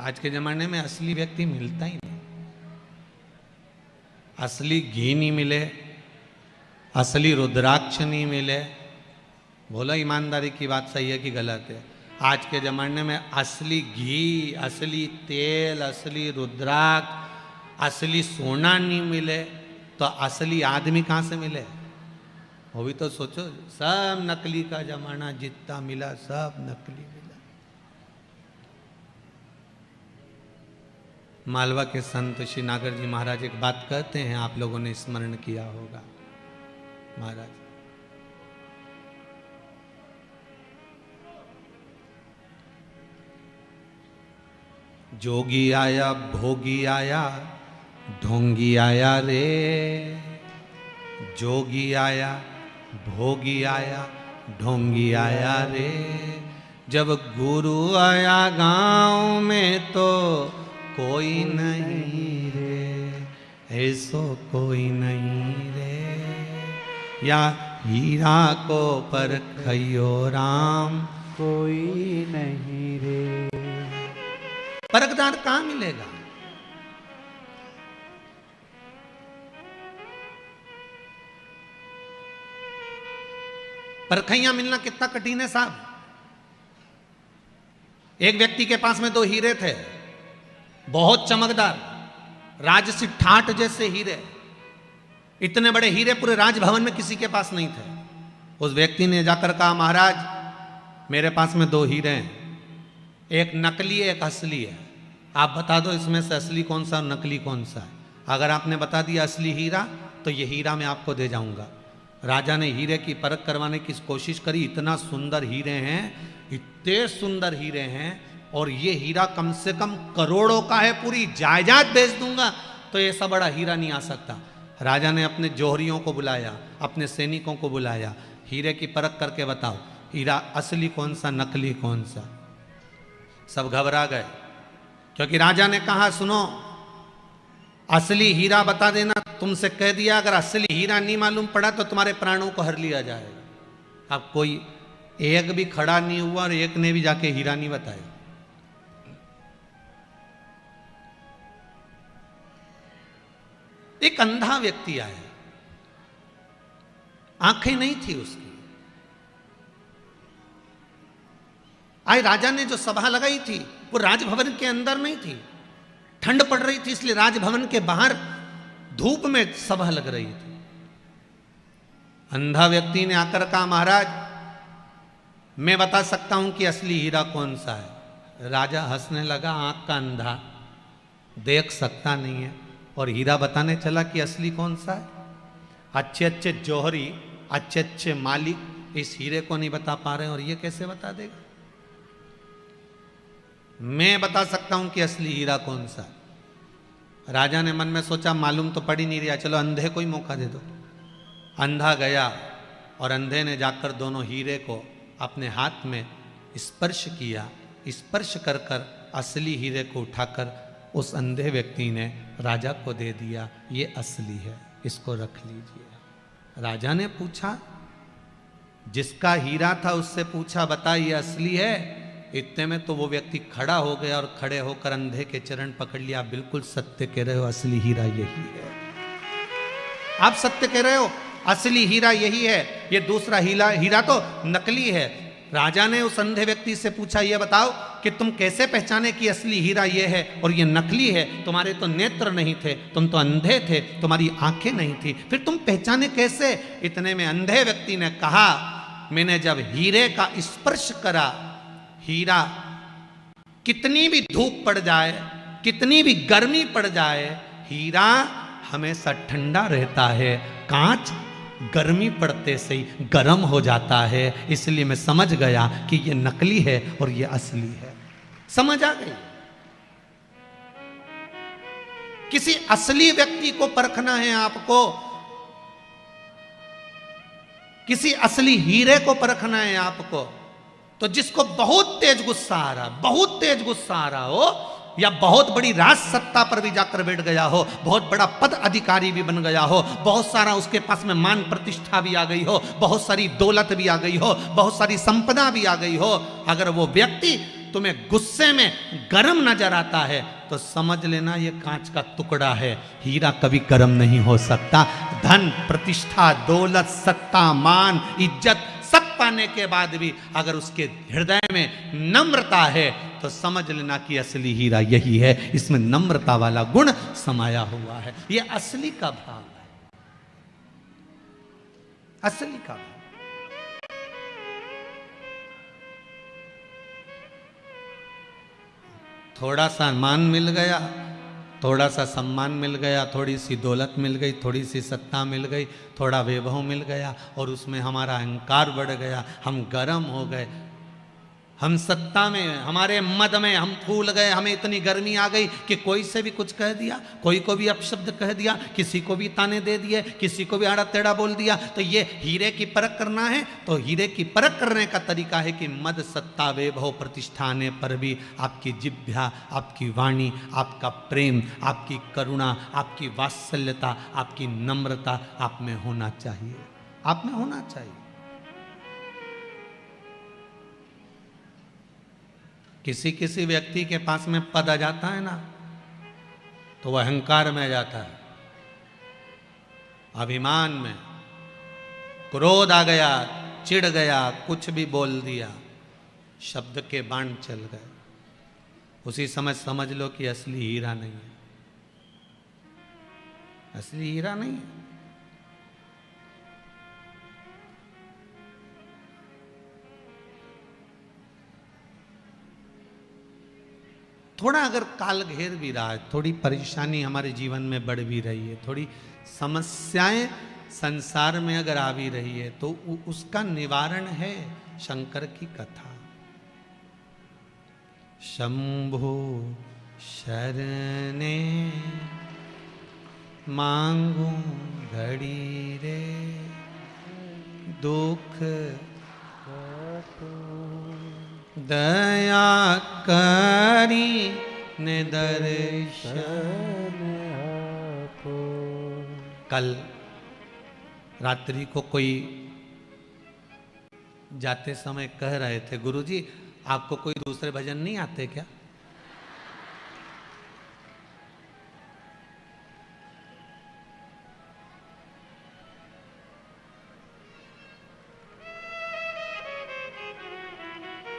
आज के जमाने में असली व्यक्ति मिलता ही नहीं। असली घी नहीं मिले, असली रुद्राक्ष नहीं मिले। बोलो ईमानदारी की बात सही है कि गलत है? आज के ज़माने में असली घी, असली तेल, असली रुद्राक्ष, असली सोना नहीं मिले तो असली आदमी कहाँ से मिले? वो भी तो सोचो, सब नकली का जमाना, जितना मिला सब नकली मिला। मालवा के संत श्री नागर जी महाराज एक बात कहते हैं, आप लोगों ने स्मरण किया होगा। महाराज जोगी आया भोगी आया ढोंगी आया रे, जोगी आया भोगी आया ढोंगी आया रे, जब गुरु आया गांव में तो कोई नहीं रे, ऐसो कोई नहीं रे, या हीरा को परखइयो राम कोई नहीं रे। परखदार कहाँ मिलेगा? परखैया मिलना कितना कठिन है साहब। एक व्यक्ति के पास में 2 हीरे थे, बहुत चमकदार, राजसी ठाठ जैसे हीरे। इतने बड़े हीरे पूरे राजभवन में किसी के पास नहीं थे। उस व्यक्ति ने जाकर कहा, महाराज मेरे पास में 2 हीरे हैं, एक नकली है एक असली है, आप बता दो इसमें से असली कौन सा और नकली कौन सा है। अगर आपने बता दिया असली हीरा तो ये हीरा मैं आपको दे जाऊंगा। राजा ने हीरे की परख करवाने की कोशिश करी। इतना सुंदर हीरे हैं, इतने सुंदर हीरे हैं, और ये हीरा कम से कम करोड़ों का है, पूरी जायदाद बेच दूंगा तो ऐसा बड़ा हीरा नहीं आ सकता। राजा ने अपने जौहरियों को बुलाया, अपने सैनिकों को बुलाया, हीरे की परख करके बताओ हीरा असली कौन सा नकली कौन सा। सब घबरा गए, क्योंकि राजा ने कहा सुनो, असली हीरा बता देना, तुमसे कह दिया अगर असली हीरा नहीं मालूम पड़ा तो तुम्हारे प्राणों को हर लिया जाएगा। अब कोई एक भी खड़ा नहीं हुआ और एक ने भी जाके हीरा नहीं बताया। एक अंधा व्यक्ति आया, आंखें नहीं थी उसकी। आज राजा ने जो सभा लगाई थी वो राजभवन के अंदर नहीं थी, ठंड पड़ रही थी इसलिए राजभवन के बाहर धूप में सभा लग रही थी। अंधा व्यक्ति ने आकर कहा, महाराज मैं बता सकता हूं कि असली हीरा कौन सा है। राजा हंसने लगा, आंख का अंधा, देख सकता नहीं है और हीरा बताने चला कि असली कौन सा है। अच्छे अच्छे जौहरी, अच्छे अच्छे मालिक इस हीरे को नहीं बता पा रहे और ये कैसे बता देगा? मैं बता सकता हूं कि असली हीरा कौन सा है। राजा ने मन में सोचा, मालूम तो पड़ ही नहीं रहा, चलो अंधे को ही मौका दे दो। अंधा गया और अंधे ने जाकर दोनों हीरे को अपने हाथ में स्पर्श किया। स्पर्श कर कर असली हीरे को उठाकर उस अंधे व्यक्ति ने राजा को दे दिया, ये असली है, इसको रख लीजिए। राजा ने पूछा, जिसका हीरा था उससे पूछा, बता ये असली है? इतने में तो वो व्यक्ति खड़ा हो गया और खड़े होकर अंधे के चरण पकड़ लिया। बिल्कुल सत्य कह रहे हो, असली हीरा यही है। आप सत्य कह रहे हो, असली हीरा यही है, ये दूसरा हीरा तो नकली है। राजा ने उस अंधे व्यक्ति से पूछा, ये बताओ कि तुम कैसे पहचाने कि असली हीरा ये है और ये नकली है? तुम्हारे तो नेत्र नहीं थे, तुम तो अंधे थे, तुम्हारी आंखें नहीं थी, फिर तुम पहचाने कैसे? इतने में अंधे व्यक्ति ने कहा, मैंने जब हीरे का स्पर्श करा, हीरा कितनी भी धूप पड़ जाए, कितनी भी गर्मी पड़ जाए, हीरा हमेशा ठंडा रहता है। कांच गर्मी पड़ते से ही गर्म हो जाता है, इसलिए मैं समझ गया कि ये नकली है और ये असली है। समझ आ गई? किसी असली व्यक्ति को परखना है आपको, किसी असली हीरे को परखना है आपको, तो जिसको बहुत तेज गुस्सा आ रहा, बहुत तेज गुस्सा आ रहा हो, या बहुत बड़ी राज सत्ता पर भी जाकर बैठ गया हो, बहुत बड़ा पद अधिकारी भी बन गया हो, बहुत सारा उसके पास में मान प्रतिष्ठा भी आ गई हो, बहुत सारी दौलत भी आ गई हो, बहुत सारी संपदा भी आ गई हो, अगर वो व्यक्ति तुम्हें गुस्से में गरम नजर आता है तो समझ लेना ये कांच का टुकड़ा है, हीरा कभी गरम नहीं हो सकता। धन, प्रतिष्ठा, दौलत, सत्ता, मान, इज्जत सब पाने के बाद भी अगर उसके हृदय में नम्रता है तो समझ लेना कि असली हीरा यही है, इसमें नम्रता वाला गुण समाया हुआ है। ये असली का भाव है, असली का भाव। थोड़ा सा मान मिल गया, थोड़ा सा सम्मान मिल गया, थोड़ी सी दौलत मिल गई, थोड़ी सी सत्ता मिल गई, थोड़ा वैभव मिल गया और उसमें हमारा अहंकार बढ़ गया, हम गर्म हो गए, हम सत्ता में, हमारे मद में हम फूल गए, हमें इतनी गर्मी आ गई कि कोई से भी कुछ कह दिया, कोई को भी अपशब्द कह दिया, किसी को भी ताने दे दिए, किसी को भी आड़ा टेढ़ा बोल दिया। तो ये हीरे की परख करना है तो हीरे की परख करने का तरीका है कि मद, सत्ता, वैभव, प्रतिष्ठा आने पर भी आपकी जिह्वा, आपकी वाणी, आपका प्रेम, आपकी करुणा, आपकी वात्सल्यता, आपकी नम्रता आप में होना चाहिए, आप में होना चाहिए। किसी किसी व्यक्ति के पास में पद आ जाता है ना तो वह अहंकार में आ जाता है, अभिमान में, क्रोध आ गया, चिढ़ गया, कुछ भी बोल दिया, शब्द के बाण चल गए, उसी समय समझ लो कि असली हीरा नहीं है, असली हीरा नहीं है। थोड़ा अगर काल घेर भी रहा है, थोड़ी परेशानी हमारे जीवन में बढ़ भी रही है, थोड़ी समस्याएं संसार में अगर आ भी रही है तो उसका निवारण है शंकर की कथा। शंभु शरणे मांगू घड़ी रे, दुख दया करी ने दर्शन आपो। कल रात्रि को कोई जाते समय कह रहे थे, गुरुजी आपको कोई दूसरे भजन नहीं आते क्या?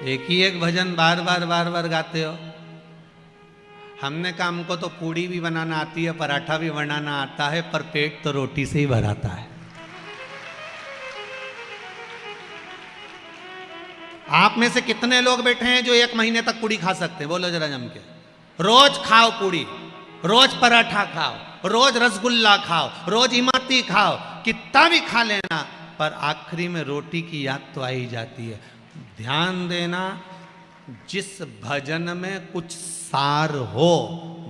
एक ही एक भजन बार बार गाते हो। हमने कहा हमको तो पूड़ी भी बनाना आती है, पराठा भी बनाना आता है, पर पेट तो रोटी से ही भराता है। आप में से कितने लोग बैठे हैं जो एक महीने तक पूड़ी खा सकते हैं? बोलो जरा जम के। रोज खाओ पूड़ी, रोज पराठा खाओ, रोज रसगुल्ला खाओ, रोज इमरती खाओ, कितना भी खा लेना, पर आखिरी में रोटी की याद तो आ ही जाती है। ध्यान देना, जिस भजन में कुछ सार हो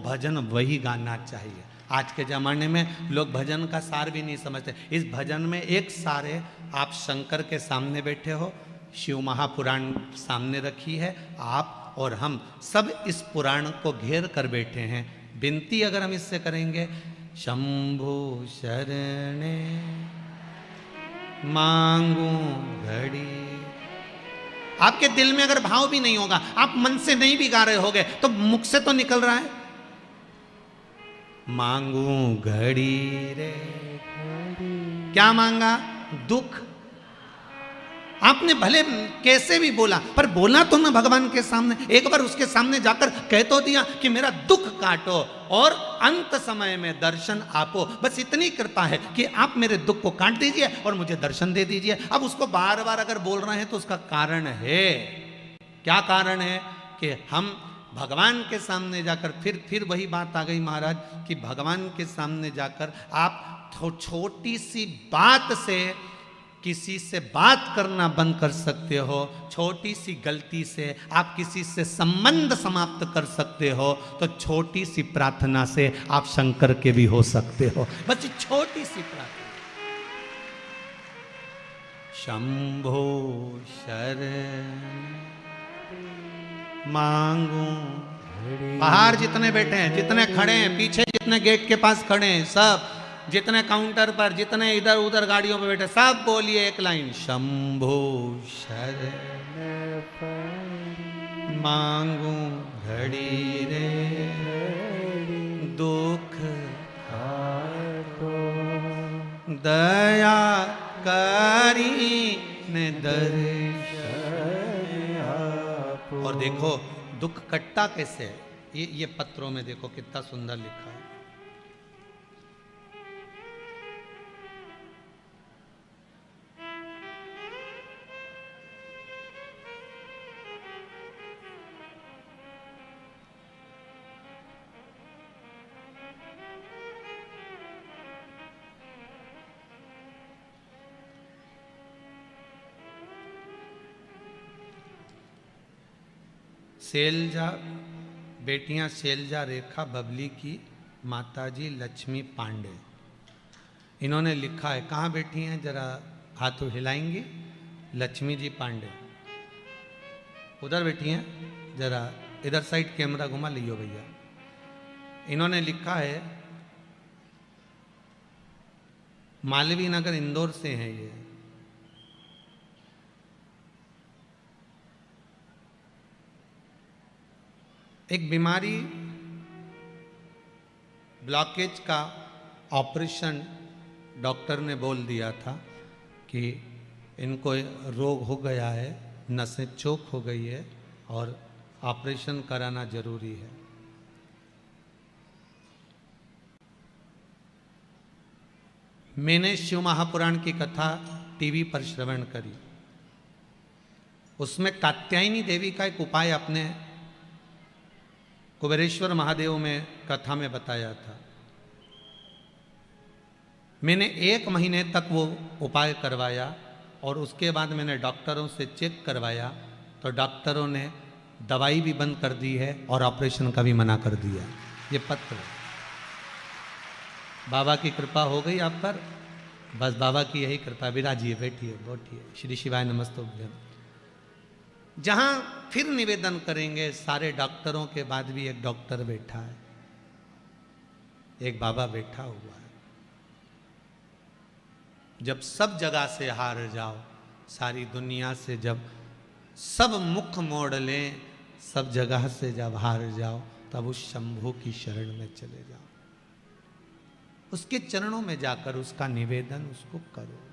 भजन वही गाना चाहिए। आज के ज़माने में लोग भजन का सार भी नहीं समझते। इस भजन में एक सार है, आप शंकर के सामने बैठे हो, शिव महापुराण सामने रखी है, आप और हम सब इस पुराण को घेर कर बैठे हैं। विनती अगर हम इससे करेंगे, शंभु शरणे मांगू घड़ी। आपके दिल में अगर भाव भी नहीं होगा, आप मन से नहीं भी गा रहे होगे, तो मुख से तो निकल रहा है, मांगू घड़ी रे। क्या मांगा? दुख। आपने भले कैसे भी बोला, पर बोला तो ना भगवान के सामने। एक बार उसके सामने जाकर कह तो दिया कि मेरा दुख काटो और अंत समय में दर्शन आपो। बस इतनी कृपा है कि आप मेरे दुख को काट दीजिए और मुझे दर्शन दे दीजिए। अब उसको बार बार अगर बोल रहे हैं तो उसका कारण है। क्या कारण है? कि हम भगवान के सामने जाकर, फिर वही बात आ गई महाराज कि भगवान के सामने जाकर आप छोटी सी बात से किसी से बात करना बंद कर सकते हो। छोटी सी गलती से आप किसी से संबंध समाप्त कर सकते हो, तो छोटी सी प्रार्थना से आप शंकर के भी हो सकते हो। बस छोटी सी प्रार्थना। शंभो शरण मांगू। बाहर जितने बैठे हैं, जितने खड़े हैं, पीछे जितने गेट के पास खड़े हैं, सब जितने काउंटर पर, जितने इधर उधर गाड़ियों पे बैठे, सब बोलिए एक लाइन, शंभो शरण मांगू घड़ी रे दुख हारो दया करी ने दर्शन आपो। और देखो दुख कटता कैसे है, ये पत्रों में देखो कितना सुंदर लिखा है। शैलजा बेटियां शैलजा रेखा बबली की माताजी लक्ष्मी पांडे, इन्होंने लिखा है। कहाँ बैठी हैं जरा हाथों हिलाएंगी? लक्ष्मी जी पांडे उधर बैठी हैं, जरा इधर साइड कैमरा घुमा लियो भैया। इन्होंने लिखा है, मालवीय नगर इंदौर से हैं ये। एक बीमारी ब्लॉकेज का ऑपरेशन डॉक्टर ने बोल दिया था कि इनको रोग हो गया है, नसें चोक हो गई है और ऑपरेशन कराना जरूरी है। मैंने शिव महापुराण की कथा टीवी पर श्रवण करी। उसमें कात्यायनी देवी का एक उपाय अपने कुबेरेश्वर महादेव में कथा में बताया था। मैंने 1 महीने तक वो उपाय करवाया और उसके बाद मैंने डॉक्टरों से चेक करवाया तो डॉक्टरों ने दवाई भी बंद कर दी है और ऑपरेशन का भी मना कर दिया। ये पत्र बाबा की कृपा हो गई आप पर, बस बाबा की यही कृपा। विराजिए, बैठिए, बैठिए। श्री शिवाय नमस्तुभ्यम। जहां फिर निवेदन करेंगे, सारे डॉक्टरों के बाद भी एक डॉक्टर बैठा है, एक बाबा बैठा हुआ है। जब सब जगह से हार जाओ, सारी दुनिया से जब सब मुख मोड़ लें, सब जगह से जब हार जाओ, तब उस शंभू की शरण में चले जाओ, उसके चरणों में जाकर उसका निवेदन उसको करो।